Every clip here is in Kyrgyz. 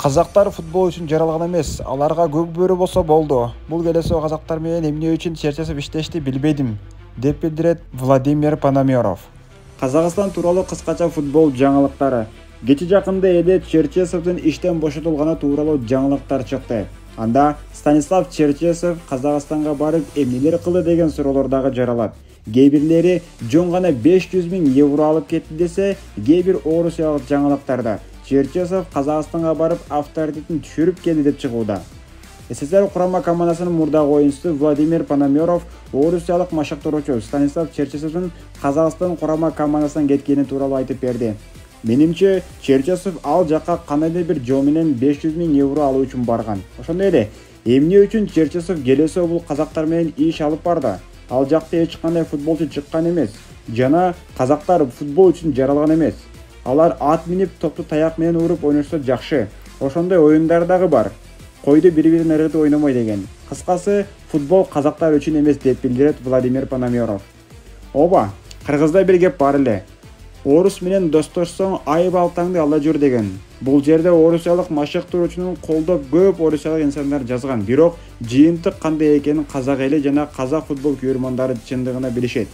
Казактар футбол үчүн жаралган эмес, аларга көк бөрү болсо болду. Бул келесо казактар менен эмне үчүн Черчесов иштешти билбедим, деп билдирет Владимир Пономарев. Казакстан тууралуу кыскача футбол жаңылыктары. Кече жакында эле Черчесовдун иштен бошотулганы тууралуу жаңылыктар чыкты. Анда Станислав Черчесов Казакстанга барып эмнелер кылды деген суроолор дагы жаралат. Кээ бирлери жөн гана 500 000 евро алып кетти десе, кээ бир орусиялык жаңылыктарда Черчесов Казакстанга барып авторитетин түшүрүп келди деп чыгууда. СССР курама командасынын мурдагы оюнчусу Владимир Пономарев орусиялык машыктыруучу Станислав Черчесовдун Казакстан курама командасынан кеткени тууралуу айтып берди. Менимче, Черчесов ал жакка кандайдыр бир жол менен 500 000 евро алуу үчүн барган. Ошондой эле, эмне үчүн Черчесов келесо бул казактар менен иш алып барды? Ал жакта эч кандай футболчу чыккан эмес. Жана казактар футбол үчүн жаралган эмес. Алар ат минип топту таяк менен уруп ойношсо жакшы. Ошондой оюндар дагы бар. Койду бири-бирин ыргытып ойномой деген. Кыскасы, футбол казактар үчүн эмес деп билдирет Владимир Пономарев. Оба, кыргызда бир кеп бар эле. Орус менен достошсоң айып алтаңды ала жүр деген. Бул жерде орусиялык машыктыруучунун колдоп көп орусиялык инсандар жазган. Бирок жыйынтык кандай экенин казак эли жана казак футбол көрөрмандары чындыгына билишет.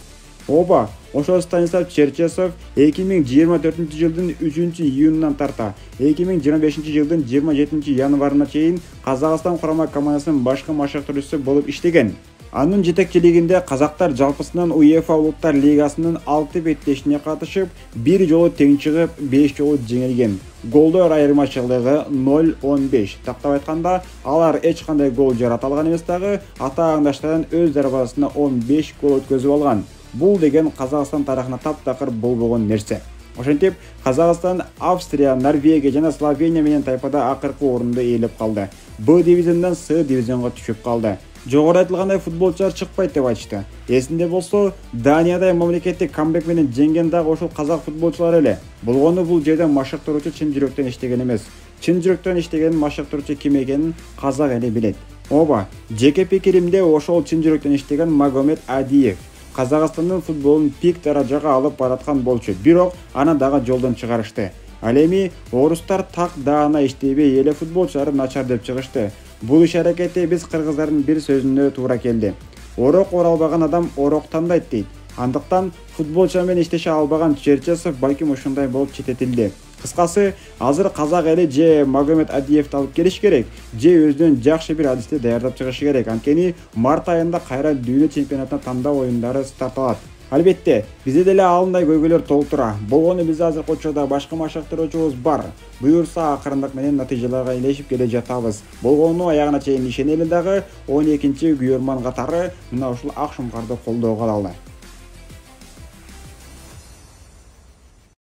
Оба, ошо Станислав Черчесов 2024-жылдын 3-июнунан тарта 2025-жылдын 27-январына чейин Казакстан курама командасынын башкы машыктыруучусу болуп иштеген. Анын жетекчилигинде казактар жалпысынан УЕФА улуттар лигасынын 6 беттешине катышып, 1 жолу тең чыгып, 5 жолу жеңилген. Голдор айырмачылыгы 0-15. Тактап айтканда, алар эч кандай гол жарата алган эмес дагы, ата аңдаштардан өз дарбазасына 15 гол өткөзүп алган. Бул деген Казакстан тарыхына таптакыр болбогон нерсе. Ошентип, Казакстан Австрия, Норвегия жана Словения менен тайпада акыркы орунду ээлеп калды. Б дивизиондан С дивизионго түшүп калды. Жогору айтылгандай футболчулар чыкпайт деп айтышты. Эсинде болсо, Даниядай мамлекеттик камбек менен жеңген дагы ошол казак футболчулары эле. Болгону бул жерде машыктыруучу чын жүрөктөн иштеген эмес. Чын жүрөктөн иштеген машыктыруучу ким экенин казак эли билет. Оба, жеке пикиримде ошол чын жүрөктөн иштеген Магомед Адиев Казакстандын футболун пик даражага алып бараткан болчу. Бирок аны дагы жолдон чыгарышты. Ал эми орустар так даана иштебей эле футболчулары начар деп чыгышты. Бул иш аракети биз кыргыздардын бир сөзүнө туура келди. Орок оралбаган адам орок тандайт дейт. Андыктан футболчу менен иштеше албаган Черчесов балким ушундай болуп чететилди. Кыскасы, азыр казак эли же Магомед Адиевди алып келиш керек, же өзүнөн жакшы бир адисти даярдап чыгышы керек. Анткени март айында кайра дүйнө чемпионатына тандоо оюндары старталат. Албетте, бизде деле алындай көйгөйлөр толтура. Болгону бизде азыркы учурда башкы машыктыруучубуз бар. Буюрса акырындык менен натыйжаларга ээлешип келе жатабыз. Болгону аягына чейин ишенели дагы 12-күйөрман катары мына ушул ак шумкарды колдоого алалы.